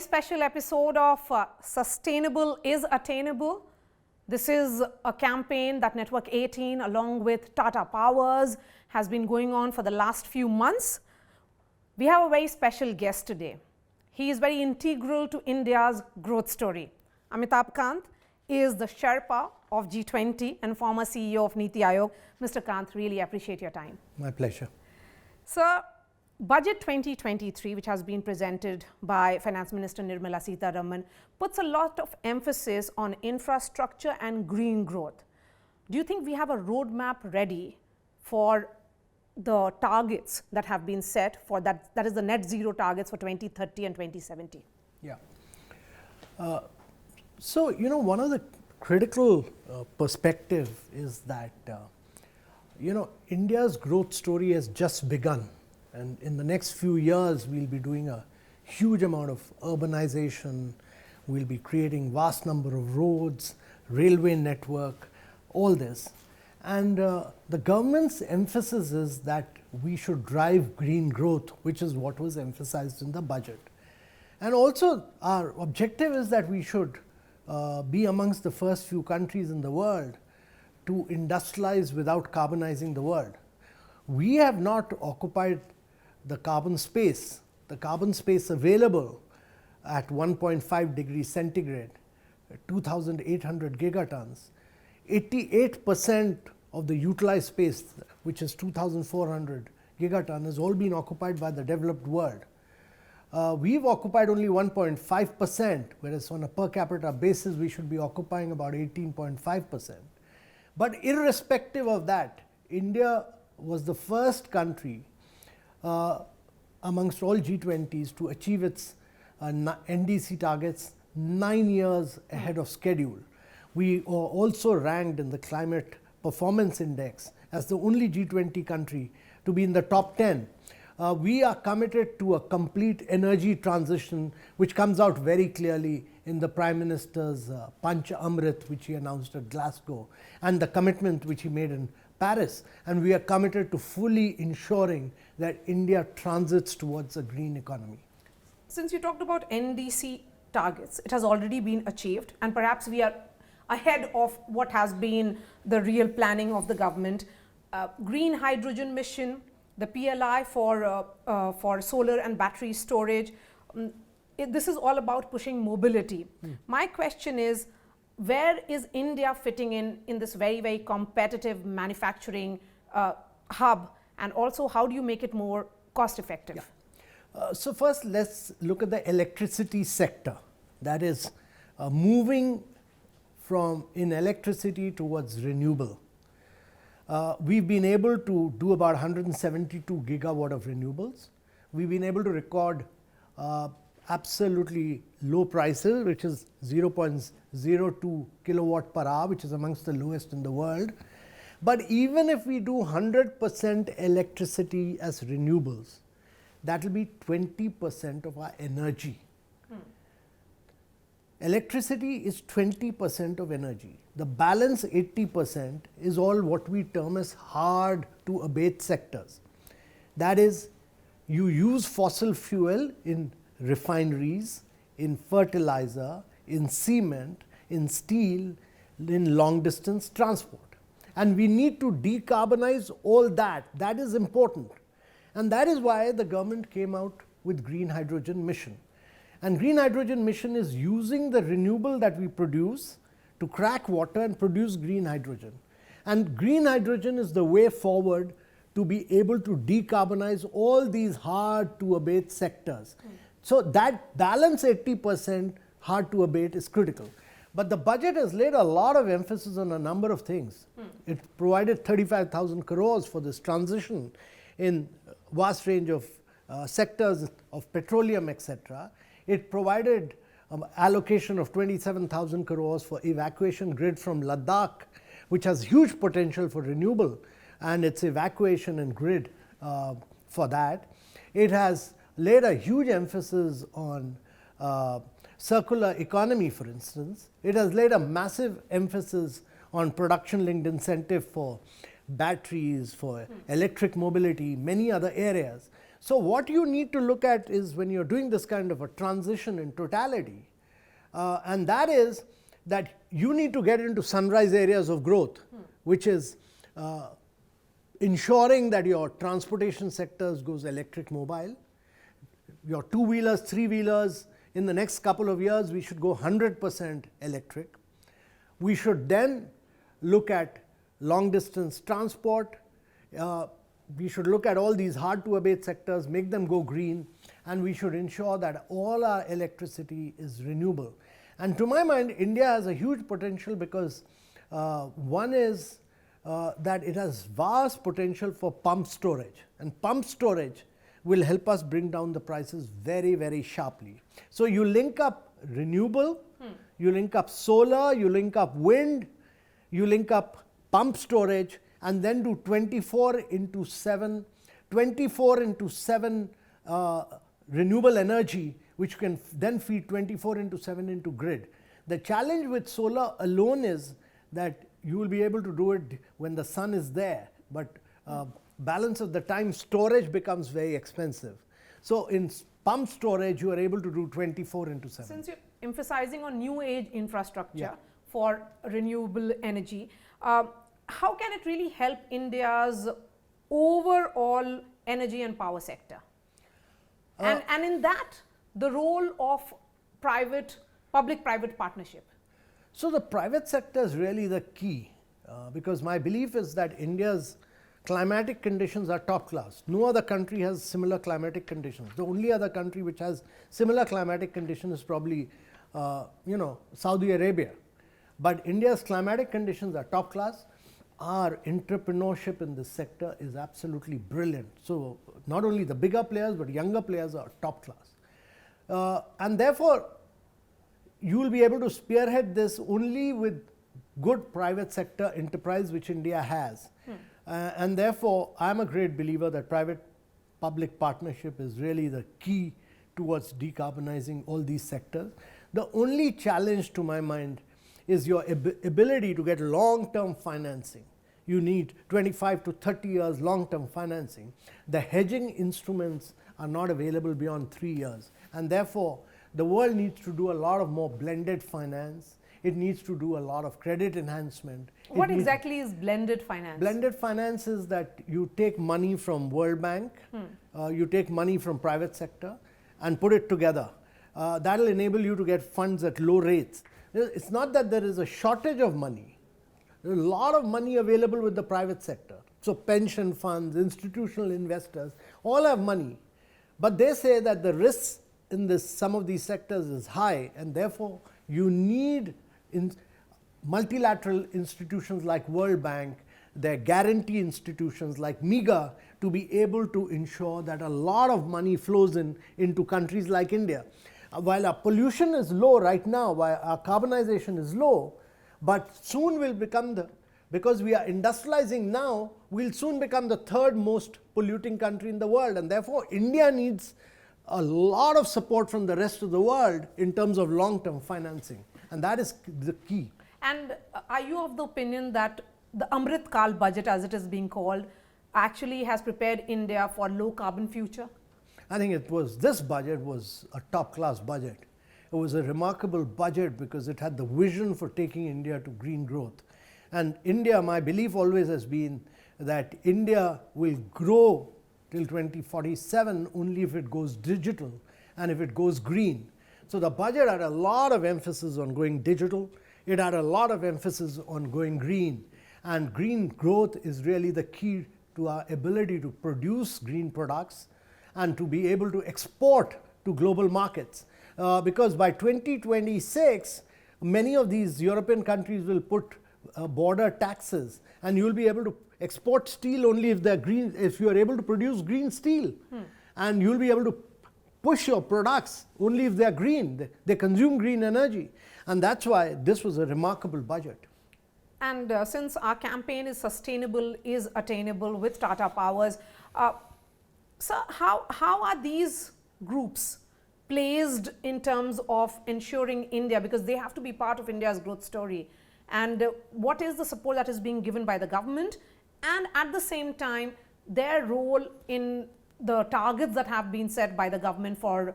special episode of Sustainable Is Attainable. This is a campaign that Network 18 along with Tata Powers has been going on for the last few months. We have a very special guest today. He is very integral to India's growth story. Amitabh Kant is the Sherpa of G20 and former CEO of Niti Aayog. Mr. Kant, really appreciate your time. My pleasure. Sir, Budget 2023, which has been presented by Finance Minister Nirmala Sitharaman, puts a lot of emphasis on infrastructure and green growth. Do you think we have a roadmap ready for the targets that have been set for that is the net zero targets for 2030 and 2070? Yeah. So, one of the critical perspective is that, India's growth story has just begun. And in the next few years, we'll be doing a huge amount of urbanization. We'll be creating vast number of roads, railway network, all this. And the government's emphasis is that we should drive green growth, which is what was emphasized in the budget. And also our objective is that we should be amongst the first few countries in the world to industrialize without carbonizing the world. We have not occupied the carbon space available at 1.5 degrees centigrade, 2,800 gigatons. 88% of the utilized space, which is 2,400 gigaton, has all been occupied by the developed world. We've occupied only 1.5%, whereas on a per capita basis, we should be occupying about 18.5%. But irrespective of that, India was the first country amongst all G20s to achieve its NDC targets 9 years ahead of schedule. We are also ranked in the Climate Performance Index as the only G20 country to be in the top 10. We are committed to a complete energy transition, which comes out very clearly in the Prime Minister's Panch Amrit, which he announced at Glasgow, and the commitment which he made in Paris. And we are committed to fully ensuring that India transits towards a green economy. Since you talked about NDC targets, it has already been achieved, and perhaps we are ahead of what has been the real planning of the government. Green hydrogen mission, the PLI for solar and battery storage. This is all about pushing mobility. My question is, where is India fitting in this very, very competitive manufacturing hub, and also how do you make it more cost effective? Yeah. So first, let's look at the electricity sector. That is moving from in electricity towards renewable. We've been able to do about 172 gigawatt of renewables. We've been able to record absolutely low prices, which is 0.02 kilowatt per hour, which is amongst the lowest in the world. But even if we do 100% electricity as renewables, that will be 20% of our energy. Electricity is 20% of energy. The balance 80% is all what we term as hard to abate sectors. That is, you use fossil fuel in refineries, in fertilizer, in cement, in steel, in long distance transport. And we need to decarbonize all that. That is important. And that is why the government came out with Green Hydrogen Mission. And Green Hydrogen Mission is using the renewable that we produce to crack water and produce green hydrogen. And green hydrogen is the way forward to be able to decarbonize all these hard to abate sectors. So that balance 80% hard to abate is critical. But the budget has laid a lot of emphasis on a number of things. It provided 35,000 crores for this transition in vast range of sectors of petroleum, etc. It provided allocation of 27,000 crores for evacuation grid from Ladakh, which has huge potential for renewable, and its evacuation and grid for that. It has laid a huge emphasis on circular economy, for instance. It has laid a massive emphasis on production linked incentive for batteries, for electric mobility, many other areas. So what you need to look at is when you're doing this kind of a transition in totality, and that is that you need to get into sunrise areas of growth, which is ensuring that your transportation sectors goes electric mobile, your two-wheelers, three-wheelers, in the next couple of years we should go 100% electric. We should then look at long distance transport, we should look at all these hard to abate sectors, make them go green, and we should ensure that all our electricity is renewable. And to my mind, India has a huge potential because one is that it has vast potential for pump storage, and pump storage will help us bring down the prices very, very sharply. So you link up renewable, you link up solar, you link up wind, you link up pump storage, and then do 24 into 7 renewable energy, which can then feed 24 into 7 into grid. The challenge with solar alone is that you will be able to do it when the sun is there, but balance of the time storage becomes very expensive. So in pump storage you are able to do 24 into 7. Since you're emphasizing on new age infrastructure Yeah. for renewable energy, how can it really help India's overall energy and power sector? And in that, the role of public-private partnership. So the private sector is really the key, because my belief is that India's climatic conditions are top class. No other country has similar climatic conditions. The only other country which has similar climatic conditions is probably Saudi Arabia. But India's climatic conditions are top class. Our entrepreneurship in this sector is absolutely brilliant. So not only the bigger players but younger players are top class. And therefore you will be able to spearhead this only with good private sector enterprise, which India has. And therefore I am a great believer that private public partnership is really the key towards decarbonizing all these sectors. The only challenge to my mind is your ability to get long-term financing. You need 25 to 30 years long-term financing. The hedging instruments are not available beyond 3 years, and therefore the world needs to do a lot of more blended finance. It needs to do a lot of credit enhancement. What exactly is blended finance? Blended finance is that you take money from World Bank, you take money from private sector and put it together. That will enable you to get funds at low rates. It's not that there is a shortage of money. There is a lot of money available with the private sector. So pension funds, institutional investors, all have money. But they say that the risks in some of these sectors is high, and therefore you need multilateral institutions like World Bank, their guarantee institutions like MEGA, to be able to ensure that a lot of money flows into countries like India. While our pollution is low right now, while our carbonization is low, but soon will become because we are industrializing now, we'll soon become the third most polluting country in the world, and therefore India needs a lot of support from the rest of the world in terms of long-term financing, and that is the key. And are you of the opinion that the Amrit Kal budget, as it is being called, actually has prepared India for low carbon future? I think this budget was a top class budget. It was a remarkable budget because it had the vision for taking India to green growth. And India, my belief always has been that India will grow till 2047 only if it goes digital and if it goes green. So the budget had a lot of emphasis on going digital. It had a lot of emphasis on going green. And green growth is really the key to our ability to produce green products and to be able to export to global markets. Because by 2026, many of these European countries will put border taxes, and you will be able to export steel only if they're green, if you are able to produce green steel. And you will be able to push your products only if they are green. They consume green energy. And that's why this was a remarkable budget. And since our campaign is Sustainable Is Attainable with Tata Powers, so how are these groups placed in terms of ensuring India, because they have to be part of India's growth story, and what is the support that is being given by the government, and at the same time their role in the targets that have been set by the government for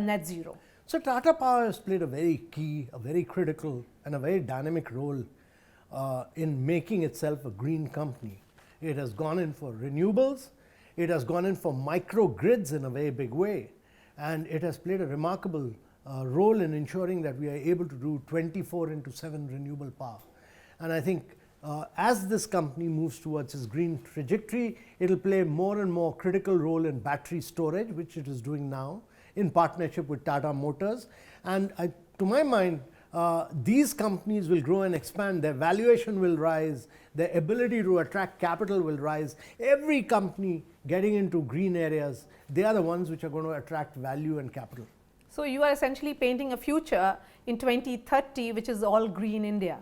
net zero? So Tata Power has played a very key, a very critical and a very dynamic role in making itself a green company. It has gone in for renewables, it has gone in for microgrids in a very big way, and it has played a remarkable role in ensuring that we are able to do 24/7 renewable power. And I think as this company moves towards its green trajectory, it will play more and more critical role in battery storage, which it is doing now, in partnership with Tata Motors. And to my mind, these companies will grow and expand, their valuation will rise, their ability to attract capital will rise. Every company getting into green areas, they are the ones which are going to attract value and capital. So you are essentially painting a future in 2030 which is all green India.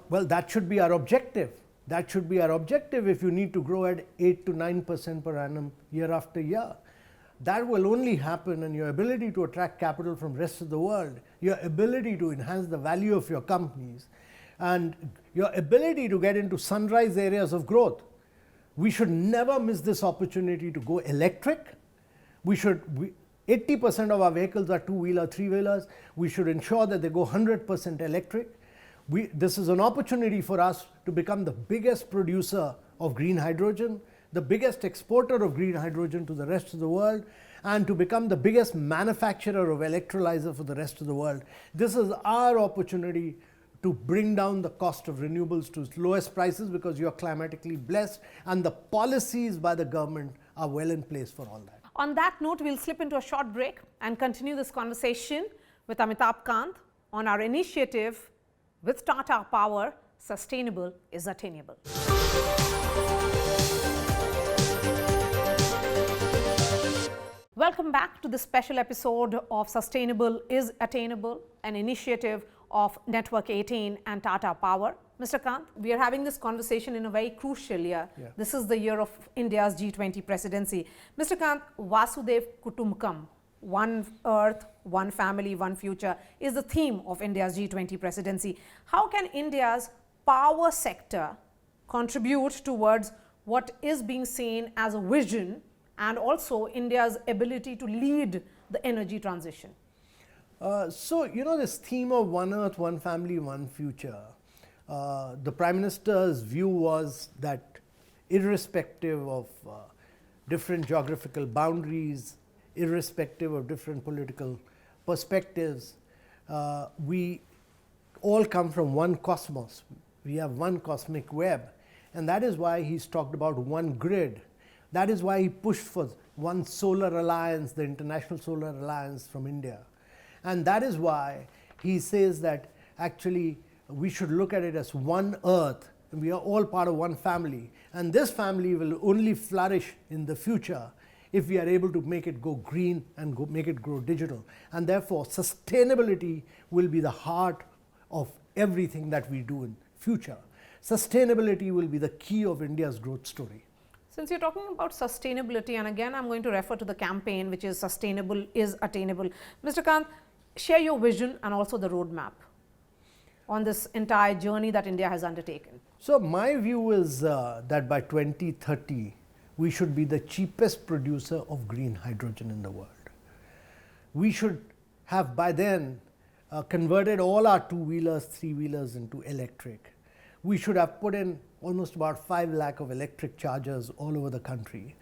Well, that should be our objective. That should be our objective if you need to grow at 8 to 9% per annum year after year. That will only happen, and your ability to attract capital from the rest of the world, your ability to enhance the value of your companies, and your ability to get into sunrise areas of growth. We should never miss this opportunity to go electric. 80% of our vehicles are two-wheeler, three-wheelers. We should ensure that they go 100% electric. This is an opportunity for us to become the biggest producer of green hydrogen, the biggest exporter of green hydrogen to the rest of the world, and to become the biggest manufacturer of electrolyzer for the rest of the world. This is our opportunity to bring down the cost of renewables to its lowest prices, because you are climatically blessed and the policies by the government are well in place for all that. On that note, we'll slip into a short break and continue this conversation with Amitabh Kant on our initiative with Tata Power, Sustainable is Attainable. Welcome back to this special episode of Sustainable is Attainable, an initiative of Network 18 and Tata Power. Mr. Kant, we are having this conversation in a very crucial year. Yeah. This is the year of India's G20 presidency. Mr. Kant, Vasudev Kutumbakam, one earth, one family, one future, is the theme of India's G20 presidency. How can India's power sector contribute towards what is being seen as a vision and also India's ability to lead the energy transition? This theme of one earth, one family, one future, the Prime Minister's view was that irrespective of different geographical boundaries, irrespective of different political perspectives, we all come from one cosmos. We have one cosmic web, and that is why he's talked about one grid. That is why he pushed for one solar alliance, the International Solar Alliance from India. And that is why he says that actually we should look at it as one earth, and we are all part of one family. And this family will only flourish in the future if we are able to make it go green and make it grow digital. And therefore, sustainability will be the heart of everything that we do in future. Sustainability will be the key of India's growth story. Since you're talking about sustainability, and again I'm going to refer to the campaign, which is Sustainable is Attainable. Mr. Kant, share your vision and also the roadmap on this entire journey that India has undertaken. So my view is that by 2030, we should be the cheapest producer of green hydrogen in the world. We should have by then converted all our two-wheelers, three-wheelers into electric. We should have put in almost about 5 lakh of electric chargers all over the country.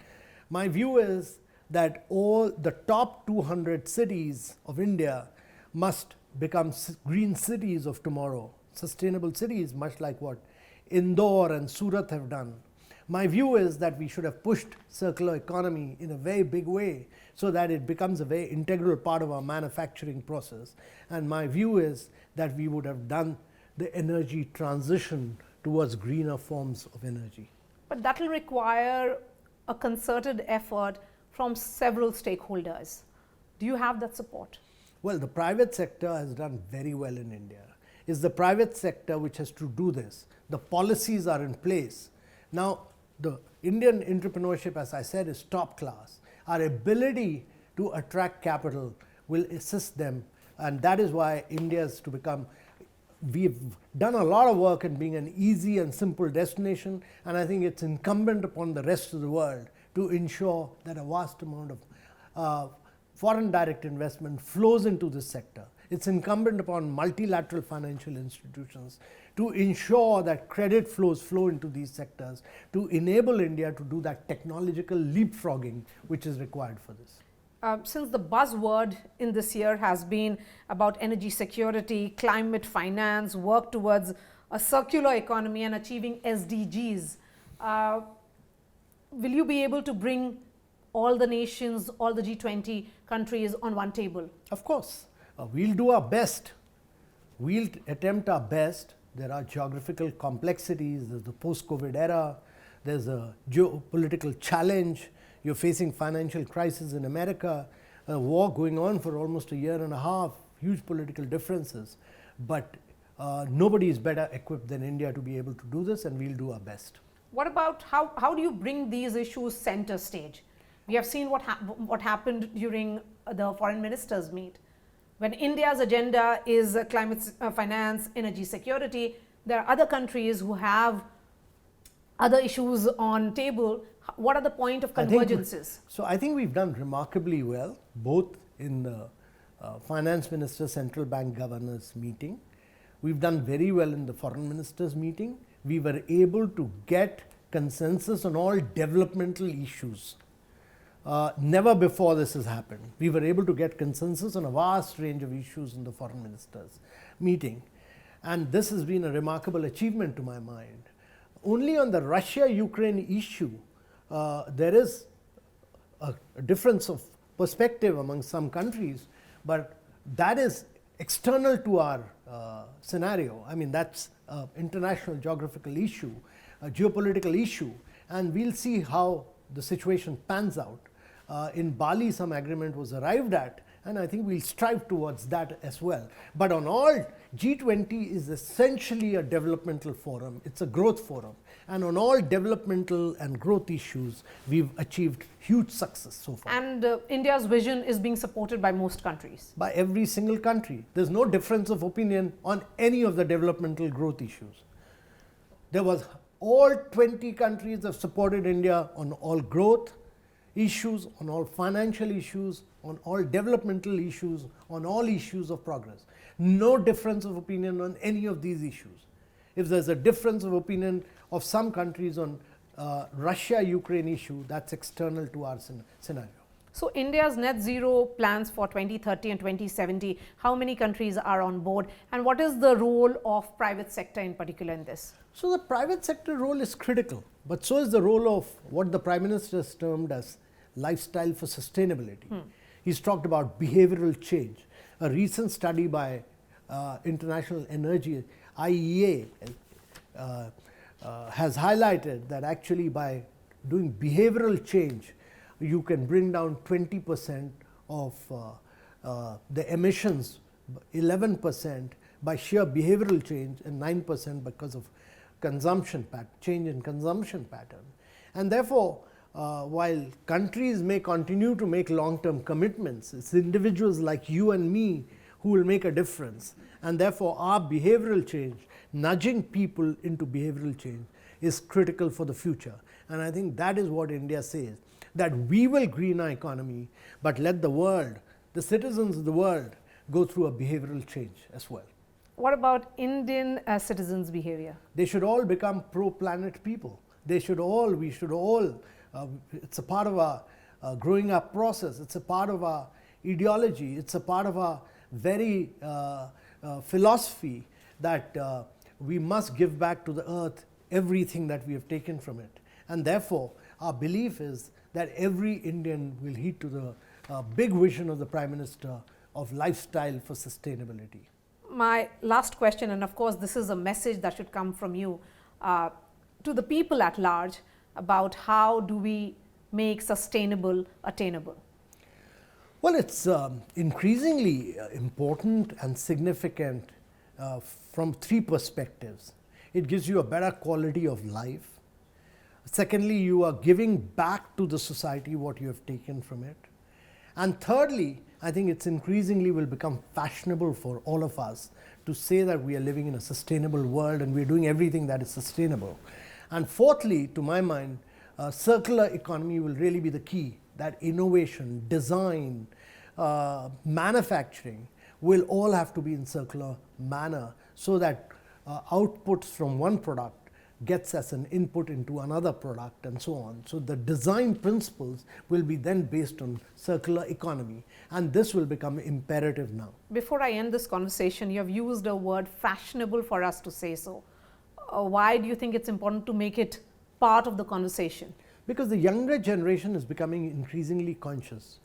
My view is that all the top 200 cities of India must become green cities of tomorrow, sustainable cities, much like what Indore and Surat have done. My view is that we should have pushed circular economy in a very big way so that it becomes a very integral part of our manufacturing process. And my view is that we would have done the energy transition towards greener forms of energy. But that will require a concerted effort from several stakeholders. Do you have that support? Well, the private sector has done very well in India. It's the private sector which has to do this. The policies are in place. Now, the Indian entrepreneurship, as I said, is top class. Our ability to attract capital will assist them, and that is why India is to become. We've done a lot of work in being an easy and simple destination, and I think it's incumbent upon the rest of the world to ensure that a vast amount of foreign direct investment flows into this sector. It's incumbent upon multilateral financial institutions to ensure that credit flows flow into these sectors to enable India to do that technological leapfrogging which is required for this. Since the buzzword in this year has been about energy security, climate finance, work towards a circular economy and achieving SDGs, will you be able to bring all the nations, all the G20 countries on one table? Of course. We'll do our best. We'll attempt our best. There are geographical complexities, there's the post-COVID era, there's a geopolitical challenge, you're facing financial crisis in America, a war going on for almost a year and a half, huge political differences. But nobody is better equipped than India to be able to do this, and we'll do our best. What about how do you bring these issues center stage? We have seen what happened during the foreign ministers meet. When India's agenda is climate finance, energy security, there are other countries who have other issues on table. What are the point of convergences? I think we've done remarkably well, both in the finance minister, central bank governors meeting. We've done very well in the foreign ministers meeting. We were able to get consensus on all developmental issues. Never before this has happened. We were able to get consensus on a vast range of issues in the foreign ministers meeting, and this has been a remarkable achievement to my mind. Only on the Russia-Ukraine issue, there is a difference of perspective among some countries, but that is external to our scenario. I mean, that's an international geographical issue, a geopolitical issue, and we'll see how the situation pans out. In Bali, some agreement was arrived at, and I think we'll strive towards that as well. But on all, G20 is essentially a developmental forum. It's a growth forum. And on all developmental and growth issues, we've achieved huge success so far. And India's vision is being supported by most countries. By every single country. There's no difference of opinion on any of the developmental growth issues. There was all 20 countries have supported India on all growth issues, on all financial issues, on all developmental issues, on all issues of progress. No difference of opinion on any of these issues. If there's a difference of opinion of some countries on Russia-Ukraine issue, that's external to our scenario. So India's net zero plans for 2030 and 2070, how many countries are on board, and what is the role of private sector in particular in this? So the private sector role is critical, but so is the role of what the Prime Minister has termed as lifestyle for sustainability. He's talked about behavioral change. A recent study by International Energy, IEA, has highlighted that actually by doing behavioral change, you can bring down 20% of the emissions, 11% by sheer behavioral change, and 9% because of change in consumption pattern. And therefore, while countries may continue to make long-term commitments, it's individuals like you and me who will make a difference. And therefore, our behavioral change, nudging people into behavioral change, is critical for the future. And I think that is what India says, that we will green our economy, but let the world, the citizens of the world, go through a behavioral change as well. What about Indian citizens' behavior? They should all become pro-planet people. We should all, it's a part of our growing up process, it's a part of our ideology, it's a part of our very philosophy that we must give back to the earth everything that we have taken from it. And therefore, our belief is that every Indian will heed to the big vision of the Prime Minister of lifestyle for sustainability. My last question, and of course this is a message that should come from you to the people at large about how do we make sustainable attainable? Well, it's increasingly important and significant from three perspectives. It gives you a better quality of life. Secondly, you are giving back to the society what you have taken from it. And thirdly, I think it's increasingly will become fashionable for all of us to say that we are living in a sustainable world and we are doing everything that is sustainable. And fourthly, to my mind, circular economy will really be the key, that innovation, design, manufacturing will all have to be in circular manner, so that outputs from one product gets as an input into another product and so on. So the design principles will be then based on circular economy, and this will become imperative now. Before I end this conversation, you have used a word fashionable for us to say so. Why do you think it's important to make it part of the conversation? Because the younger generation is becoming increasingly conscious.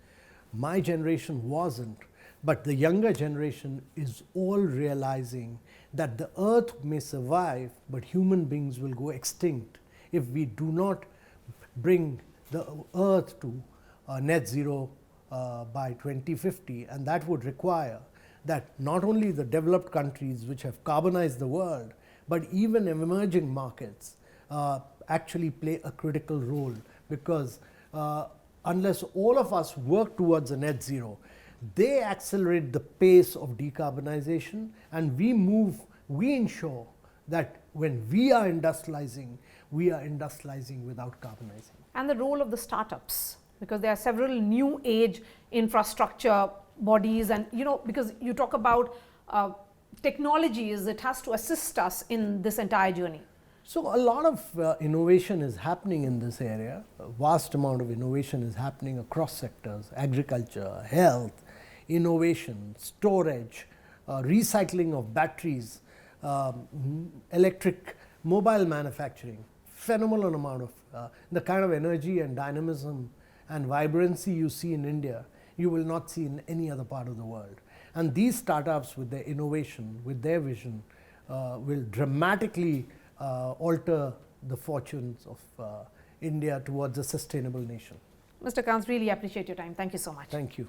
My generation wasn't, but the younger generation is all realizing that the earth may survive, but human beings will go extinct if we do not bring the earth to net zero by 2050. And that would require that not only the developed countries which have carbonized the world, but even emerging markets actually play a critical role, because unless all of us work towards a net zero, they accelerate the pace of decarbonization, and we ensure that when we are industrializing without carbonizing. And the role of the startups, because there are several new age infrastructure bodies, and because you talk about technologies, it has to assist us in this entire journey. So a lot of innovation is happening in this area. A vast amount of innovation is happening across sectors: agriculture, health, innovation, storage, recycling of batteries, electric mobile manufacturing. Phenomenal amount of the kind of energy and dynamism and vibrancy you see in India, you will not see in any other part of the world. And these startups, with their innovation, with their vision, will dramatically alter the fortunes of India towards a sustainable nation. Mr. Kant, really appreciate your time. Thank you so much. Thank you.